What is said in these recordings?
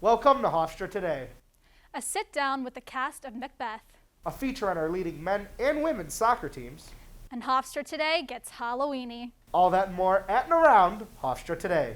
Welcome to Hofstra Today, A sit-down with the cast of Macbeth. a feature on our leading men and women's soccer teams. And Hofstra Today gets Halloweeny. All that and more at and around Hofstra Today.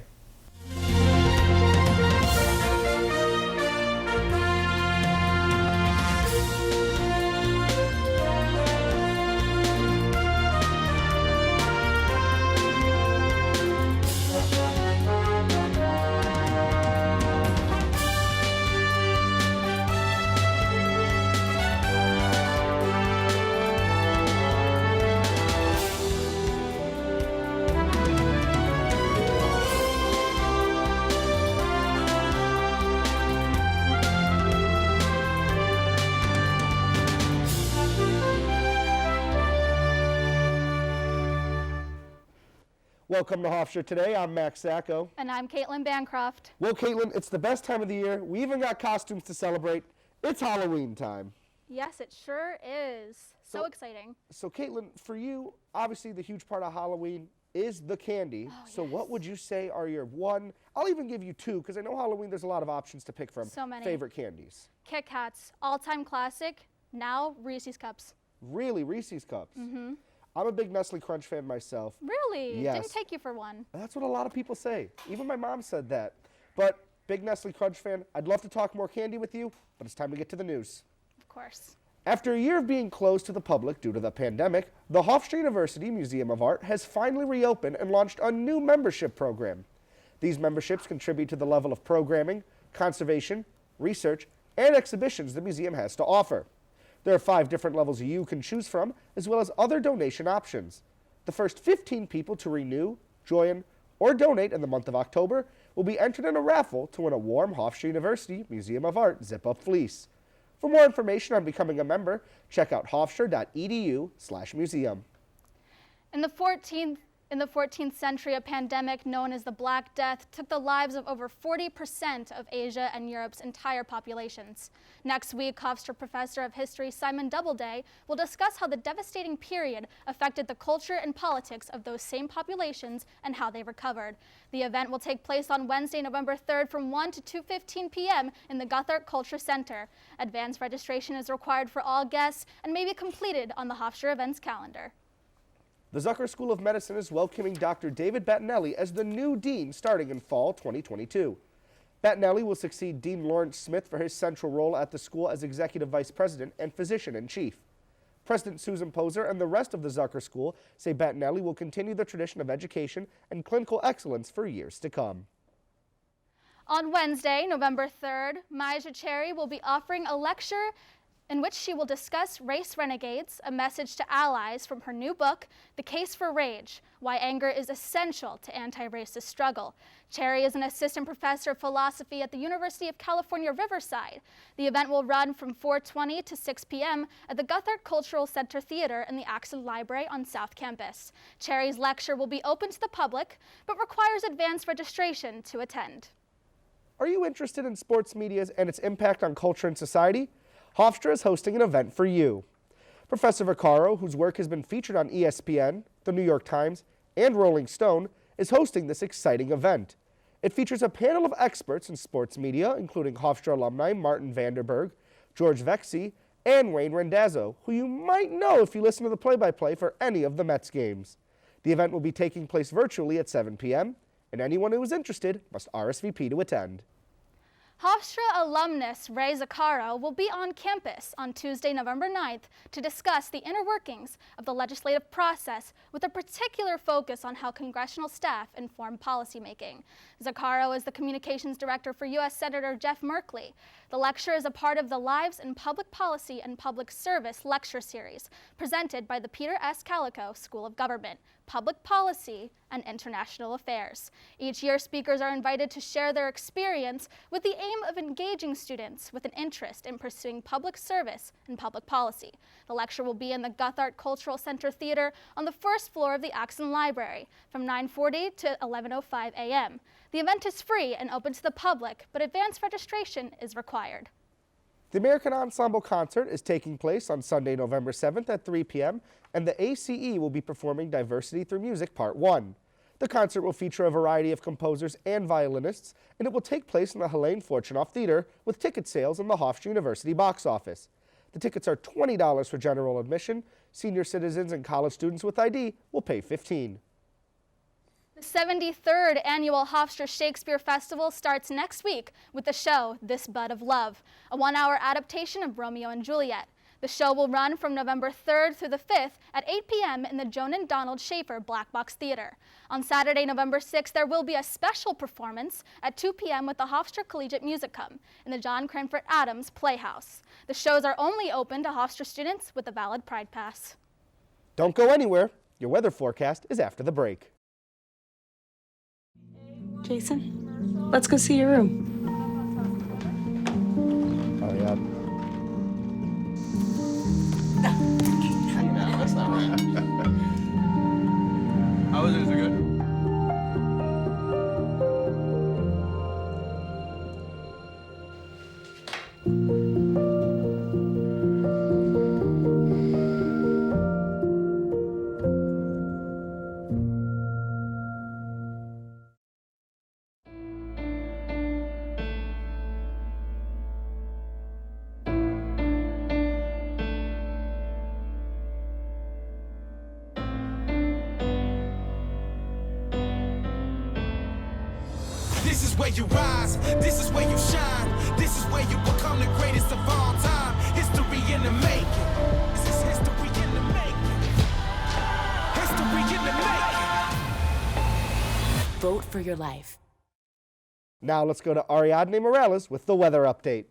Welcome to Hofstra Today. I'm Max Sacco. And I'm Caitlin Bancroft. Well, Caitlin, it's the best time of the year. We even got costumes to celebrate. It's Halloween time. Yes, it sure is. So exciting. So, Caitlin, for you, obviously the huge part of Halloween is the candy. So yes. what would you say are your one, I'll even give you two, because I know Halloween there's a lot of options to pick from. So many. Favorite candies. Kit Kats, all-time classic. Now Reese's Cups. Really, Reese's Cups. Mm-hmm. I'm a big Nestle Crunch fan myself. Really? Yes. Didn't take you for one. That's what a lot of people say. Even my mom said that. But big Nestle Crunch fan. I'd love to talk more candy with you, but it's time to get to the news. Of course. After a year of being closed to the public due to the pandemic, the Hofstra University Museum of Art has finally reopened and launched a new membership program. These memberships contribute to the level of programming, conservation, research, and exhibitions the museum has to offer. There are 5 different levels you can choose from, as well as other donation options. The first 15 people to renew, join, or donate in the month of October will be entered in a raffle to win a warm Hofstra University Museum of Art zip-up fleece. For more information on becoming a member, check out hofstra.edu/museum. In the 14th century, a pandemic known as the Black Death took the lives of over 40% of Asia and Europe's entire populations. Next week, Hofstra Professor of History Simon Doubleday will discuss how the devastating period affected the culture and politics of those same populations and how they recovered. The event will take place on Wednesday, November 3rd from 1 to 2:15 p.m. in the Guthart Culture Center. Advanced registration is required for all guests and may be completed on the Hofstra events calendar. The Zucker School of Medicine is welcoming Dr. David Bettinelli as the new dean starting in fall 2022. Bettinelli will succeed Dean Lawrence Smith for his central role at the school as executive vice president and physician-in-chief. President Susan Poser and the rest of the Zucker School say Bettinelli will continue the tradition of education and clinical excellence for years to come. On Wednesday, November 3rd, Maja Cherry will be offering a lecture in which she will discuss Race Renegades, a message to allies from her new book, The Case for Rage, Why Anger is Essential to Anti-Racist Struggle. Cherry is an assistant professor of philosophy at the University of California, Riverside. The event will run from 4:20 to 6 p.m. at the Guthart Cultural Center Theater in the Axon Library on South Campus. Cherry's lecture will be open to the public, but requires advanced registration to attend. Are you interested in sports media and its impact on culture and society? Hofstra is hosting an event for you. Professor Vaccaro, whose work has been featured on ESPN, The New York Times, and Rolling Stone, is hosting this exciting event. It features a panel of experts in sports media, including Hofstra alumni Martin Vanderberg, George Vexey, and Wayne Rendazzo, who you might know if you listen to the play-by-play for any of the Mets games. The event will be taking place virtually at 7 p.m., and anyone who is interested must RSVP to attend. Hofstra alumnus Ray Zaccaro will be on campus on Tuesday, November 9th to discuss the inner workings of the legislative process with a particular focus on how congressional staff inform policymaking. Zaccaro is the communications director for U.S. Senator Jeff Merkley. The lecture is a part of the Lives in Public Policy and Public Service lecture series presented by the Peter S. Calico School of Government, Public Policy, and International Affairs. Each year, speakers are invited to share their experience with the aim of engaging students with an interest in pursuing public service and public policy. The lecture will be in the Guthart Cultural Center Theater on the first floor of the Axon Library from 9:40 to 11:05 a.m. The event is free and open to the public, but advanced registration is required. The American Ensemble Concert is taking place on Sunday, November 7th at 3 p.m., and the ACE will be performing Diversity Through Music Part 1. The concert will feature a variety of composers and violinists, and it will take place in the Helene Fortunoff Theater with ticket sales in the Hofstra University box office. The tickets are $20 for general admission. Senior citizens and college students with ID will pay $15. The 73rd Annual Hofstra Shakespeare Festival starts next week with the show This Bud of Love, a one-hour adaptation of Romeo and Juliet. The show will run from November 3rd through the 5th at 8 p.m. in the Joan and Donald Schaefer Black Box Theater. On Saturday, November 6th, there will be a special performance at 2 p.m. with the Hofstra Collegiate Musicum in the John Cranford Adams Playhouse. The shows are only open to Hofstra students with a valid Pride Pass. Don't go anywhere. Your weather forecast is after the break. Jason, let's go see your room. Oh, yeah. No, that's not right. How was it? Is it good? This is where you rise, this is where you shine, this is where you become the greatest of all time. History in the making. This is history in the making. History in the making. Vote for your life. Now let's go to Ariadne Morales with the weather update.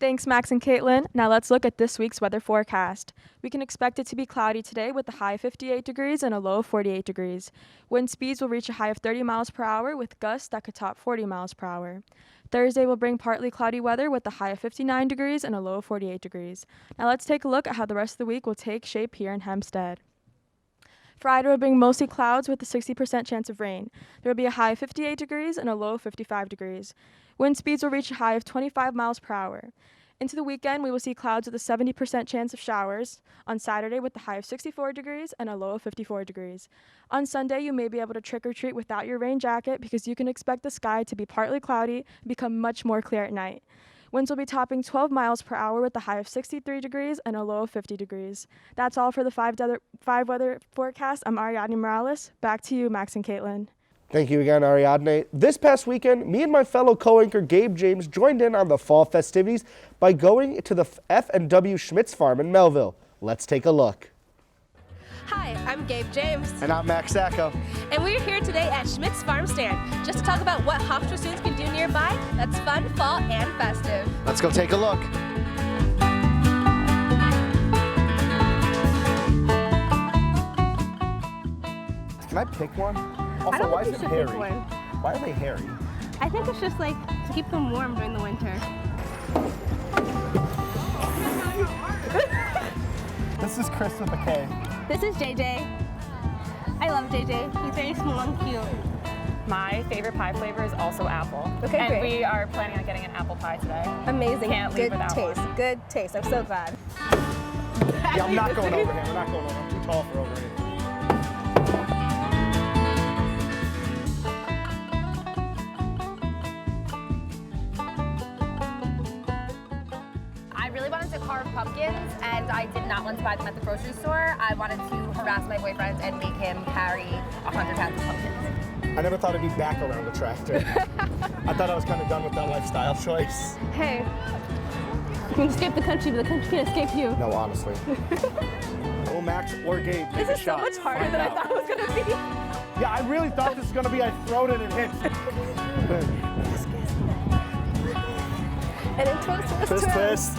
Thanks, Max and Caitlin. Now let's look at this week's weather forecast. We can expect it to be cloudy today with a high of 58 degrees and a low of 48 degrees. Wind speeds will reach a high of 30 miles per hour with gusts that could top 40 miles per hour. Thursday will bring partly cloudy weather with a high of 59 degrees and a low of 48 degrees. Now let's take a look at how the rest of the week will take shape here in Hempstead. Friday will bring mostly clouds with a 60% chance of rain. There will be a high of 58 degrees and a low of 55 degrees. Wind speeds will reach a high of 25 miles per hour. Into the weekend, we will see clouds with a 70% chance of showers. On Saturday, with a high of 64 degrees and a low of 54 degrees. On Sunday, you may be able to trick or treat without your rain jacket because you can expect the sky to be partly cloudy and become much more clear at night. Winds will be topping 12 miles per hour with a high of 63 degrees and a low of 50 degrees. That's all for the five weather forecast. I'm Ariadne Morales. Back to you, Max and Caitlin. Thank you again, Ariadne. This past weekend, me and my fellow co-anchor Gabe James joined in on the fall festivities by going to the F&W Schmidts Farm in Melville. Let's take a look. Hi, I'm Gabe James. And I'm Max Sacco. And we're here today at Schmidts Farm Stand just to talk about what Hofstra students can do nearby that's fun, fall, and festive. Let's go take a look. Can I pick one? Also, I don't why think is you it should hairy? pick one. Why are they hairy? I think it's just like to keep them warm during the winter. This is Chris with a K. This is JJ. I love JJ. He's very small and cute. My favorite pie flavor is also apple. Okay, and great. we are planning on getting an apple pie today. Amazing. Can't leave Good without taste. one. Good taste. I'm so glad. Yeah, I'm not going over here. We're not going over. I'm too tall for over here. I really wanted to carve pumpkins, and I did not want to buy them at the grocery store. I wanted to harass my boyfriend and make him carry 100 pounds of pumpkins. I never thought I'd be back around the tractor. I thought I was kind of done with that lifestyle choice. Hey, you can escape the country, but the country can't escape you. No, honestly. Oh, Max or Gabe, take This a is so shot. much harder than I thought it was going to be. Yeah, I really thought this was going to be I throw it and it hits. And then twist, twist, Twist, twist.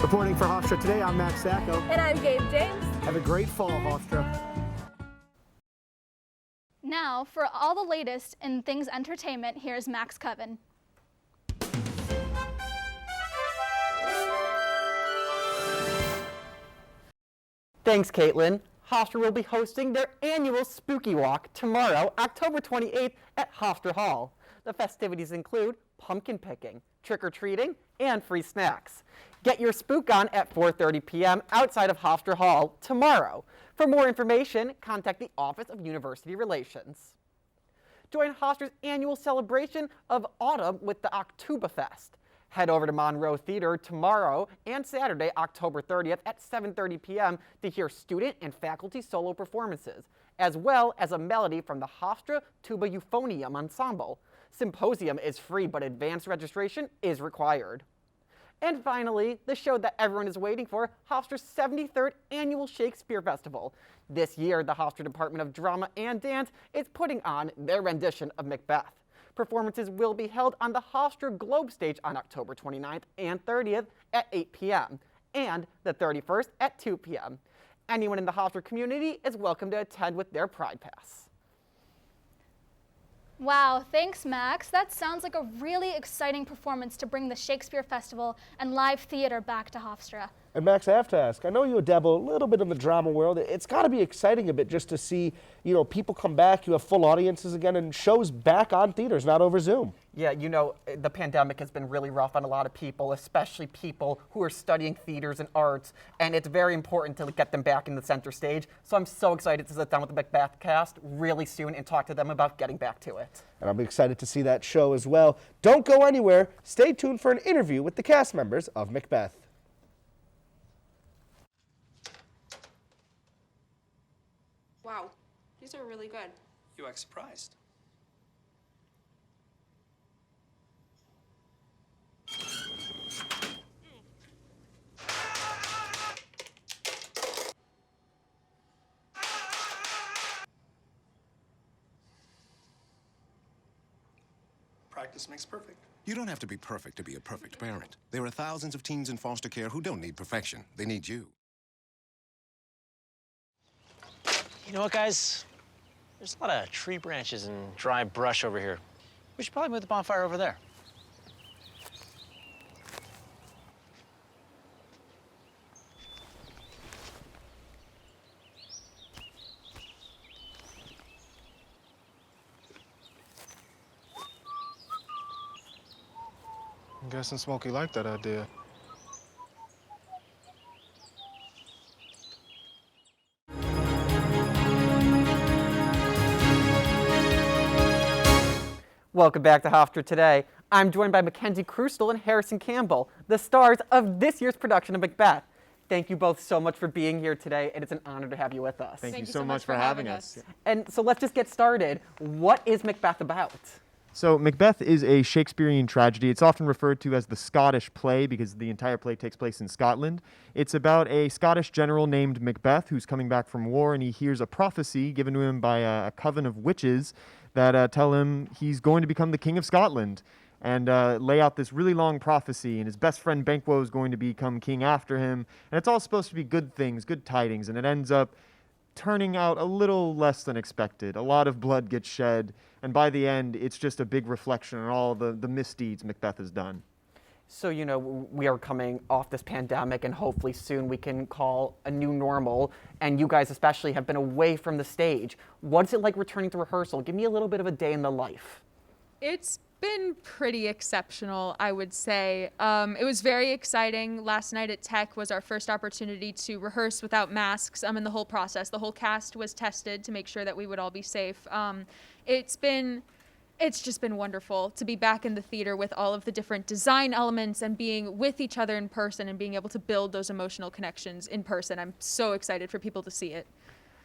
Reporting for Hofstra today, I'm Max Sacco. And I'm Gabe James. Have a great fall, Hofstra. Now, for all the latest in things entertainment, here's Max Coven. Thanks, Caitlin. Hofstra will be hosting their annual Spooky Walk tomorrow, October 28th at Hofstra Hall. The festivities include pumpkin picking, trick-or-treating, and free snacks. Get your spook on at 4:30 p.m. outside of Hofstra Hall tomorrow. For more information, contact the Office of University Relations. Join Hofstra's annual celebration of autumn with the Oktoberfest. Head over to Monroe Theater tomorrow and Saturday, October 30th at 7:30 p.m. to hear student and faculty solo performances, as well as a melody from the Hofstra Tuba Euphonium Ensemble. Symposium is free, but advanced registration is required. And finally, the show that everyone is waiting for, Hofstra's 73rd Annual Shakespeare Festival. This year, the Hofstra Department of Drama and Dance is putting on their rendition of Macbeth. Performances will be held on the Hofstra Globe Stage on October 29th and 30th at 8 p.m. and the 31st at 2 p.m. Anyone in the Hofstra community is welcome to attend with their Pride Pass. Wow, thanks, Max. That sounds like a really exciting performance to bring the Shakespeare Festival and live theater back to Hofstra. And Max, I have to ask, I know you dabble a little bit in the drama world. It's got to be exciting a bit just to see, people come back, you have full audiences again, and shows back on theaters, not over Zoom. Yeah, the pandemic has been really rough on a lot of people, especially people who are studying theaters and arts, and it's very important to get them back in the center stage. So I'm so excited to sit down with the Macbeth cast really soon and talk to them about getting back to it. And I'm excited to see that show as well. Don't go anywhere. Stay tuned for an interview with the cast members of Macbeth. Wow, these are really good. You act surprised. Practice makes perfect. You don't have to be perfect to be a perfect parent. There are thousands of teens in foster care who don't need perfection. They need you. You know what, guys? There's a lot of tree branches and dry brush over here. We should probably move the bonfire over there. I'm guessing Smokey liked that idea. Welcome back to Hofstra Today. I'm joined by Mackenzie Krustel and Harrison Campbell, the stars of this year's production of Macbeth. Thank you both so much for being here today, and it's an honor to have you with us. Thank you so much for having us. And so let's just get started. What is Macbeth about? So Macbeth is a Shakespearean tragedy. It's often referred to as the Scottish play because the entire play takes place in Scotland. It's about a Scottish general named Macbeth who's coming back from war, and he hears a prophecy given to him by a coven of witches that tell him he's going to become the King of Scotland and lay out this really long prophecy, and his best friend Banquo is going to become king after him, and it's all supposed to be good things, good tidings, and it ends up turning out a little less than expected. A lot of blood gets shed, and by the end, it's just a big reflection on all the misdeeds Macbeth has done. So, we are coming off this pandemic, and hopefully soon we can call a new normal, and you guys especially have been away from the stage. What's it like returning to rehearsal? Give me a little bit of a day in the life. It's been pretty exceptional, I would say. It was very exciting. Last night at Tech was our first opportunity to rehearse without masks in the whole process. The whole cast was tested to make sure that we would all be safe. It's just been wonderful to be back in the theater with all of the different design elements and being with each other in person and being able to build those emotional connections in person. I'm so excited for people to see it.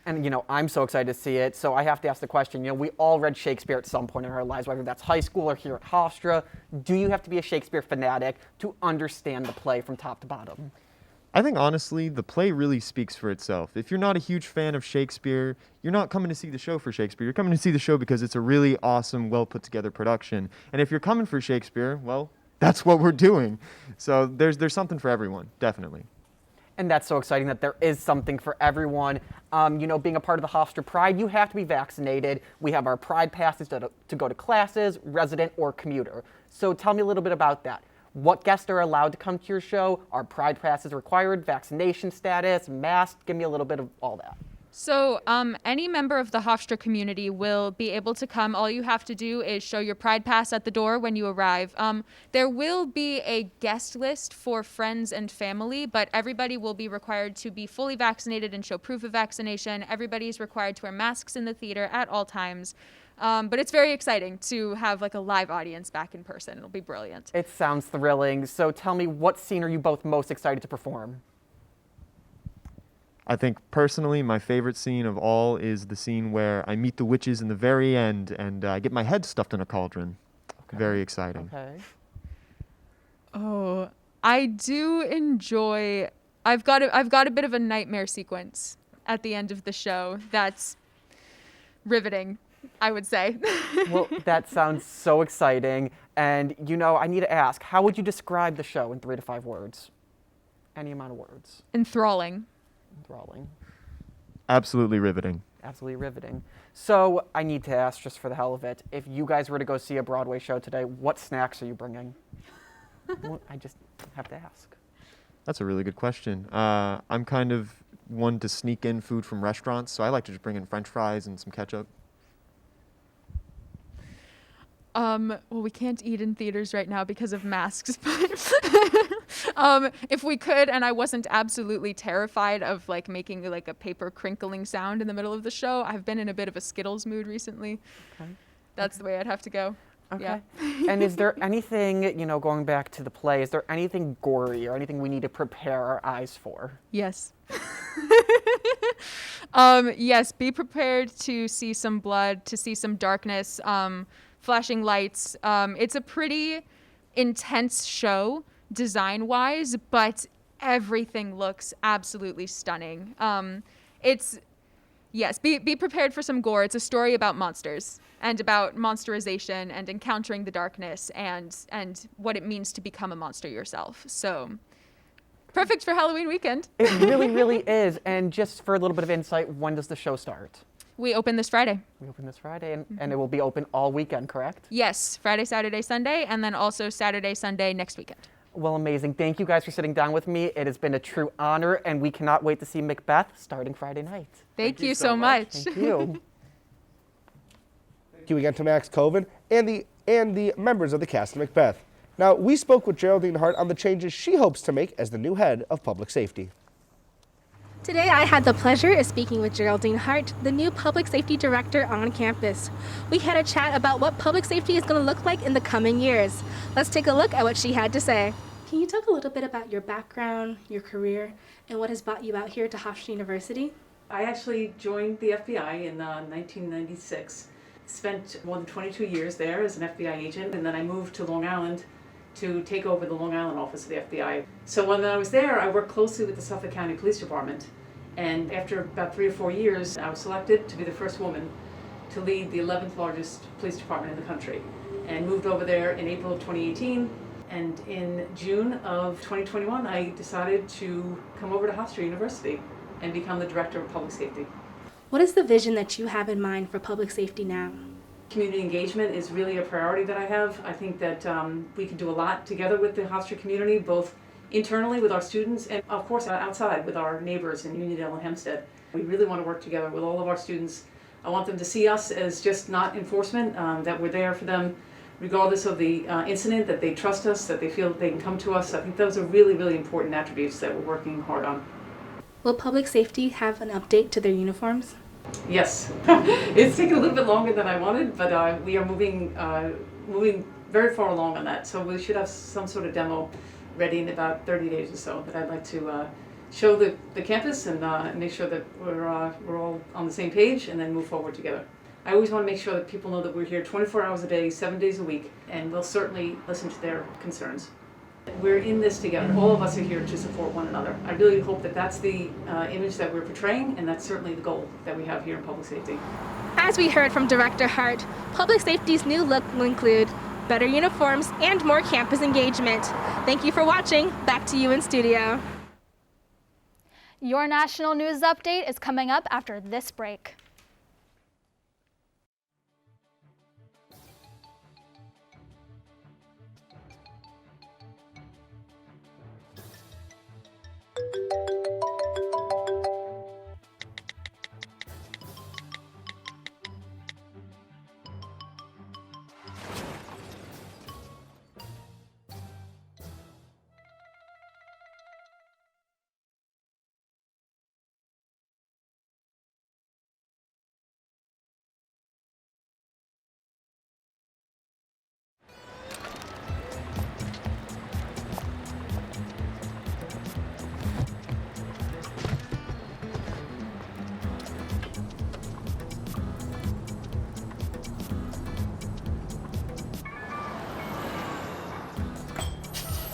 And, I'm so excited to see it. So I have to ask the question, we all read Shakespeare at some point in our lives, whether that's high school or here at Hofstra. Do you have to be a Shakespeare fanatic to understand the play from top to bottom? I think, honestly, the play really speaks for itself. If you're not a huge fan of Shakespeare, you're not coming to see the show for Shakespeare. You're coming to see the show because it's a really awesome, well-put-together production. And if you're coming for Shakespeare, well, that's what we're doing. So there's something for everyone, definitely. And that's so exciting that there is something for everyone. Being a part of the Hofstra Pride, you have to be vaccinated. We have our Pride passes to go to classes, resident or commuter. So tell me a little bit about that. What guests are allowed to come to your show? Are Pride passes required? Vaccination status? Masks? Give me a little bit of all that. So, any member of the Hofstra community will be able to come. All you have to do is show your Pride Pass at the door when you arrive. There will be a guest list for friends and family, but everybody will be required to be fully vaccinated and show proof of vaccination. Everybody is required to wear masks in the theater at all times. But it's very exciting to have like a live audience back in person. It'll be brilliant. It sounds thrilling. So tell me, what scene are you both most excited to perform? I think personally my favorite scene of all is the scene where I meet the witches in the very end and I get my head stuffed in a cauldron. Okay. Very exciting. Okay. Oh, I do enjoy. I've got a bit of a nightmare sequence at the end of the show that's riveting, I would say. Well, that sounds so exciting. And, you know, I need to ask, how would you describe the show in 3 to 5 words? Any amount of words. Enthralling. Enthralling. Absolutely riveting. Absolutely riveting. So I need to ask, just for the hell of it, if you guys were to go see a Broadway show today, what snacks are you bringing? Well, I just have to ask. That's a really good question. I'm kind of one to sneak in food from restaurants, so I like to just bring in French fries and some ketchup. Well, we can't eat in theaters right now because of masks, but if we could, and I wasn't absolutely terrified of like making like a paper crinkling sound in the middle of the show, I've been in a bit of a Skittles mood recently. Okay. That's the way I'd have to go. Okay. Yeah. And is there anything, you know, going back to the play, is there anything gory or anything we need to prepare our eyes for? Yes. Yes, be prepared to see some blood, to see some darkness, flashing lights. It's a pretty intense show design-wise, but everything looks absolutely stunning. Yes, be prepared for some gore. It's a story about monsters and about monsterization and encountering the darkness and what it means to become a monster yourself. So perfect for Halloween weekend. It really, really is. And just for a little bit of insight, when does the show start? We open this Friday. We open this Friday, and it will be open all weekend, correct? Yes, Friday, Saturday, Sunday, and then also Saturday, Sunday next weekend. Well, amazing. Thank you guys for sitting down with me. It has been a true honor, and we cannot wait to see Macbeth starting Friday night. Thank you so much. Thank you. Thank you again to Max Coven and the members of the cast of Macbeth. Now, we spoke with Geraldine Hart on the changes she hopes to make as the new head of public safety. Today I had the pleasure of speaking with Geraldine Hart, the new public safety director on campus. We had a chat about what public safety is going to look like in the coming years. Let's take a look at what she had to say. Can you talk a little bit about your background, your career, and what has brought you out here to Hofstra University? I actually joined the FBI in 1996. Spent more than 22 years there as an FBI agent, and then I moved to Long Island to take over the Long Island office of the FBI. So when I was there, I worked closely with the Suffolk County Police Department. And after about 3 or 4 years, I was selected to be the first woman to lead the 11th largest police department in the country. And moved over there in April of 2018. And in June of 2021, I decided to come over to Hofstra University and become the director of public safety. What is the vision that you have in mind for public safety now? Community engagement is really a priority that I have. I think that we can do a lot together with the Hofstra community, both internally with our students and of course outside with our neighbors in Uniondale and Hempstead. We really want to work together with all of our students. I want them to see us as just not enforcement, that we're there for them regardless of the incident, that they trust us, that they feel that they can come to us. I think those are really, really important attributes that we're working hard on. Will public safety have an update to their uniforms? Yes. It's taken a little bit longer than I wanted, but we are moving very far along on that. So we should have some sort of demo ready in about 30 days or so that I'd like to show the campus and make sure that we're all on the same page and then move forward together. I always want to make sure that people know that we're here 24 hours a day, 7 days a week, and we'll certainly listen to their concerns. We're in this together. All of us are here to support one another. I really hope that that's the image that we're portraying, and that's certainly the goal that we have here in public safety. As we heard from Director Hart, public safety's new look will include better uniforms and more campus engagement. Thank you for watching. Back to you in studio. Your national news update is coming up after this break.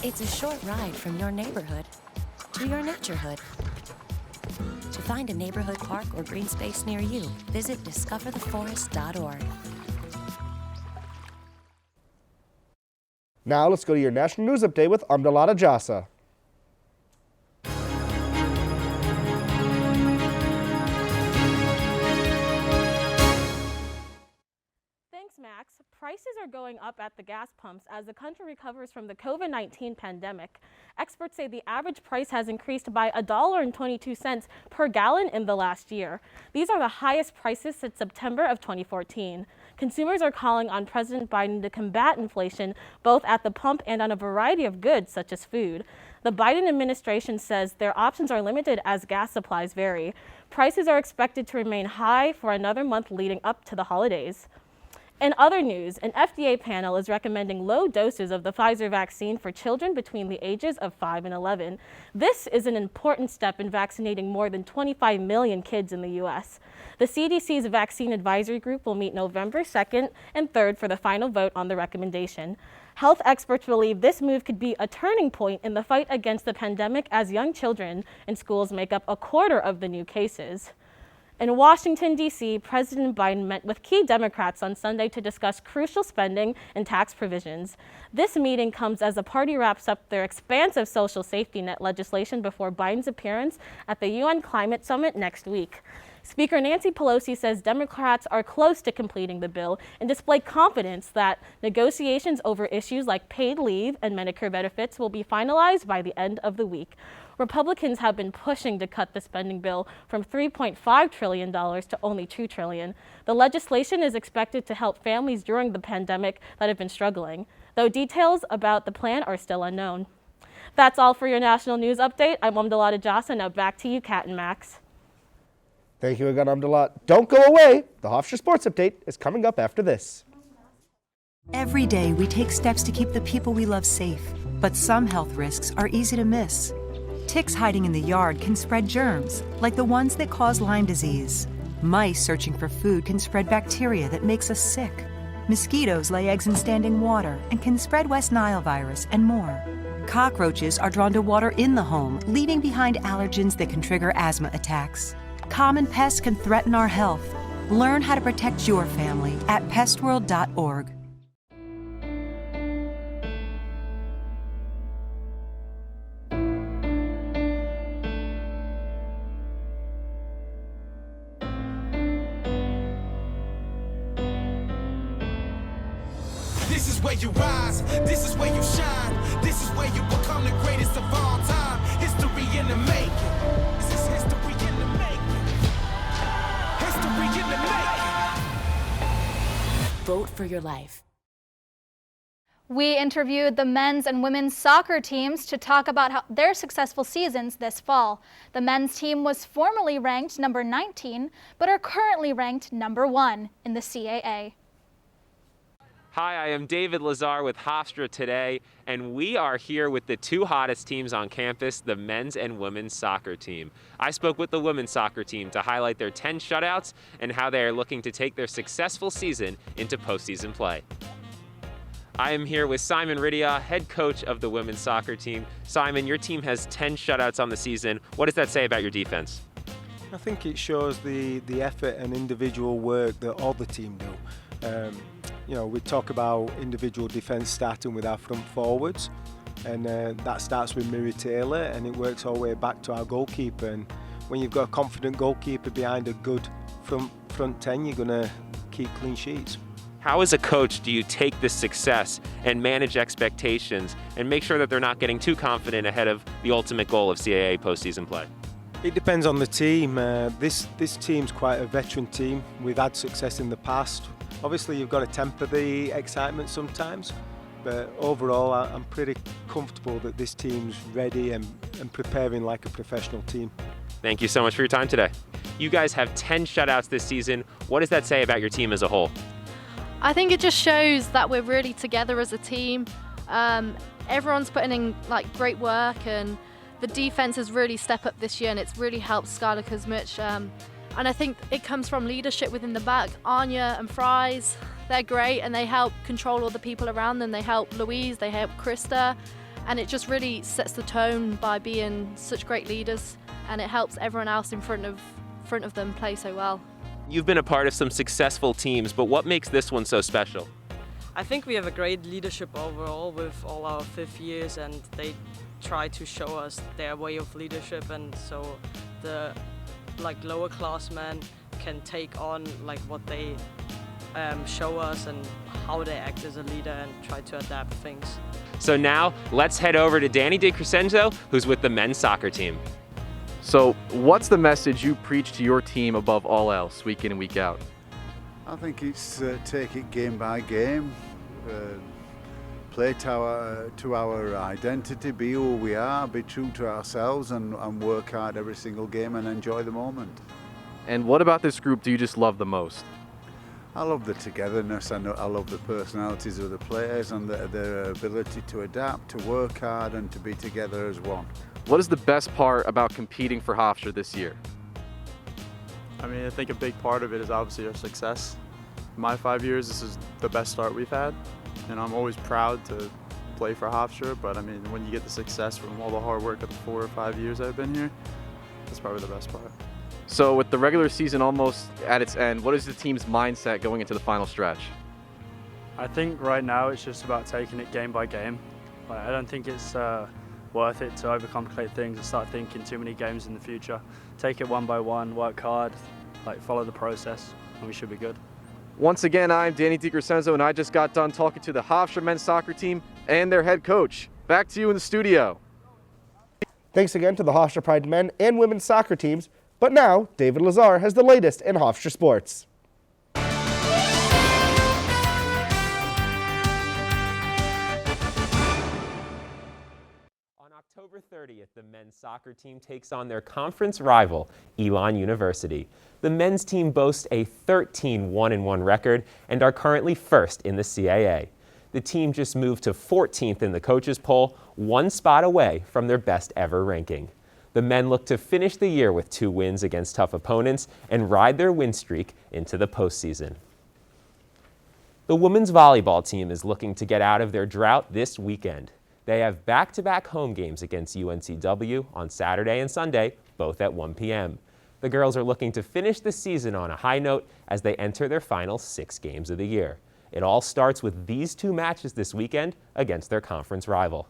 It's a short ride from your neighborhood to your naturehood. To find a neighborhood park or green space near you, visit discovertheforest.org. Now let's go to your national news update with Amdalata Jasa. Thanks, Max. Prices are going up at the gas pumps as the country recovers from the COVID-19 pandemic. Experts say the average price has increased by $1.22 per gallon in the last year. These are the highest prices since September of 2014. Consumers are calling on President Biden to combat inflation both at the pump and on a variety of goods such as food. The Biden administration says their options are limited as gas supplies vary. Prices are expected to remain high for another month leading up to the holidays. In other news, an FDA panel is recommending low doses of the Pfizer vaccine for children between the ages of 5 and 11. This is an important step in vaccinating more than 25 million kids in the U.S. The CDC's Vaccine Advisory Group will meet November 2nd and 3rd for the final vote on the recommendation. Health experts believe this move could be a turning point in the fight against the pandemic as young children in schools make up a quarter of the new cases. In Washington, D.C., President Biden met with key Democrats on Sunday to discuss crucial spending and tax provisions. This meeting comes as the party wraps up their expansive social safety net legislation before Biden's appearance at the UN Climate Summit next week. Speaker Nancy Pelosi says Democrats are close to completing the bill and display confidence that negotiations over issues like paid leave and Medicare benefits will be finalized by the end of the week. Republicans have been pushing to cut the spending bill from $3.5 trillion to only $2 trillion. The legislation is expected to help families during the pandemic that have been struggling, though details about the plan are still unknown. That's all for your national news update. I'm Amdalata Jasa. Now back to you, Kat and Max. Thank you again, Amdalat. Don't go away. The Hofstra Sports Update is coming up after this. Every day we take steps to keep the people we love safe, but some health risks are easy to miss. Ticks hiding in the yard can spread germs, like the ones that cause Lyme disease. Mice searching for food can spread bacteria that makes us sick. Mosquitoes lay eggs in standing water and can spread West Nile virus and more. Cockroaches are drawn to water in the home, leaving behind allergens that can trigger asthma attacks. Common pests can threaten our health. Learn how to protect your family at pestworld.org. This is where you rise, this is where you shine, this is where you become the greatest of all time. History in the making. This is history in the making. History in the making. Vote for your life. We interviewed the men's and women's soccer teams to talk about their successful seasons this fall. The men's team was formerly ranked number 19, but are currently ranked number 1 in the CAA. Hi, I am David Lazar with Hofstra today, and we are here with the two hottest teams on campus, the men's and women's soccer team. I spoke with the women's soccer team to highlight their 10 shutouts and how they are looking to take their successful season into postseason play. I am here with Simon Ridia, head coach of the women's soccer team. Simon, your team has 10 shutouts on the season. What does that say about your defense? I think it shows the effort and individual work that all the team do. You know, we talk about individual defence starting with our front forwards, and that starts with Miri Taylor, and it works all the way back to our goalkeeper. And when you've got a confident goalkeeper behind a good front 10, you're going to keep clean sheets. How, as a coach, do you take this success and manage expectations and make sure that they're not getting too confident ahead of the ultimate goal of CAA postseason play? It depends on the team. This team's quite a veteran team. We've had success in the past. Obviously, you've got to temper the excitement sometimes, but overall, I'm pretty comfortable that this team's ready and preparing like a professional team. Thank you so much for your time today. You guys have 10 shutouts this season. What does that say about your team as a whole? I think it just shows that we're really together as a team. Everyone's putting in great work, and the defense has really stepped up this year, and it's really helped Skylar Kuzmich. And I think it comes from leadership within the back. Anya and Fries, they're great, and they help control all the people around them. They help Louise, they help Krista, and it just really sets the tone by being such great leaders, and it helps everyone else in front of them play so well. You've been a part of some successful teams, but what makes this one so special? I think we have a great leadership overall with all our fifth years, and they try to show us their way of leadership, and so the lower classmen can take on what they show us and how they act as a leader and try to adapt things. So now let's head over to Danny DiCrescenzo, who's with the men's soccer team. So what's the message you preach to your team above all else, week in and week out? I think it's take it game by game, play to our identity, be who we are, be true to ourselves, and work hard every single game and enjoy the moment. And what about this group do you just love the most? I love the togetherness, and I love the personalities of the players and their ability to adapt, to work hard, and to be together as one. What is the best part about competing for Hofstra this year? I mean, I think a big part of it is obviously our success. In my 5 years, this is the best start we've had, and I'm always proud to play for Hofstra, but I mean, when you get the success from all the hard work of the 4 or 5 years I've been here, that's probably the best part. So with the regular season almost at its end, what is the team's mindset going into the final stretch? I think right now it's just about taking it game by game. I don't think it's worth it to overcomplicate things and start thinking too many games in the future. Take it one by one, work hard, follow the process, and we should be good. Once again, I'm Danny DiCrescenzo, and I just got done talking to the Hofstra men's soccer team and their head coach. Back to you in the studio. Thanks again to the Hofstra Pride men and women's soccer teams. But now, David Lazar has the latest in Hofstra sports. On October 30th, the men's soccer team takes on their conference rival, Elon University. The men's team boasts a 13-1-1 record and are currently first in the CAA. The team just moved to 14th in the coaches' poll, one spot away from their best ever ranking. The men look to finish the year with 2 wins against tough opponents and ride their win streak into the postseason. The women's volleyball team is looking to get out of their drought this weekend. They have back-to-back home games against UNCW on Saturday and Sunday, both at 1 p.m. The girls are looking to finish the season on a high note as they enter their final 6 games of the year. It all starts with these 2 matches this weekend against their conference rival.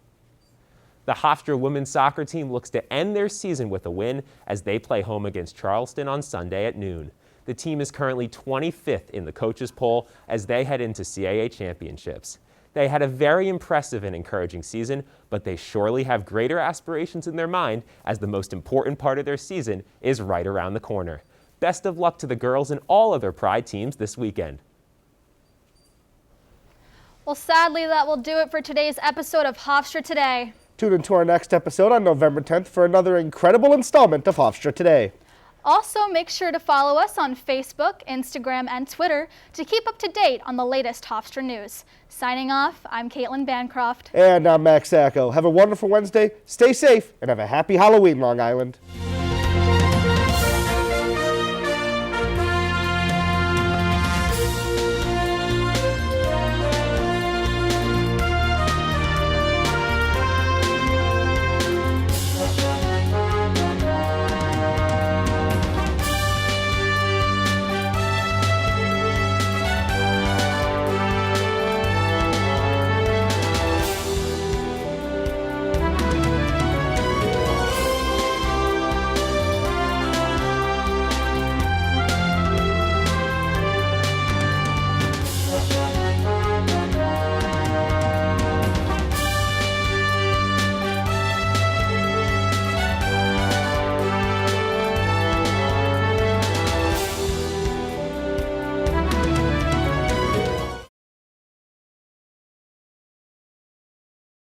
The Hofstra women's soccer team looks to end their season with a win as they play home against Charleston on Sunday at noon. The team is currently 25th in the coaches' poll as they head into CAA championships. They had a very impressive and encouraging season, but they surely have greater aspirations in their mind as the most important part of their season is right around the corner. Best of luck to the girls and all other Pride teams this weekend. Well, sadly, that will do it for today's episode of Hofstra Today. Tune in to our next episode on November 10th for another incredible installment of Hofstra Today. Also, make sure to follow us on Facebook, Instagram, and Twitter to keep up to date on the latest Hofstra news. Signing off, I'm Caitlin Bancroft. And I'm Max Sacco. Have a wonderful Wednesday, stay safe, and have a happy Halloween, Long Island.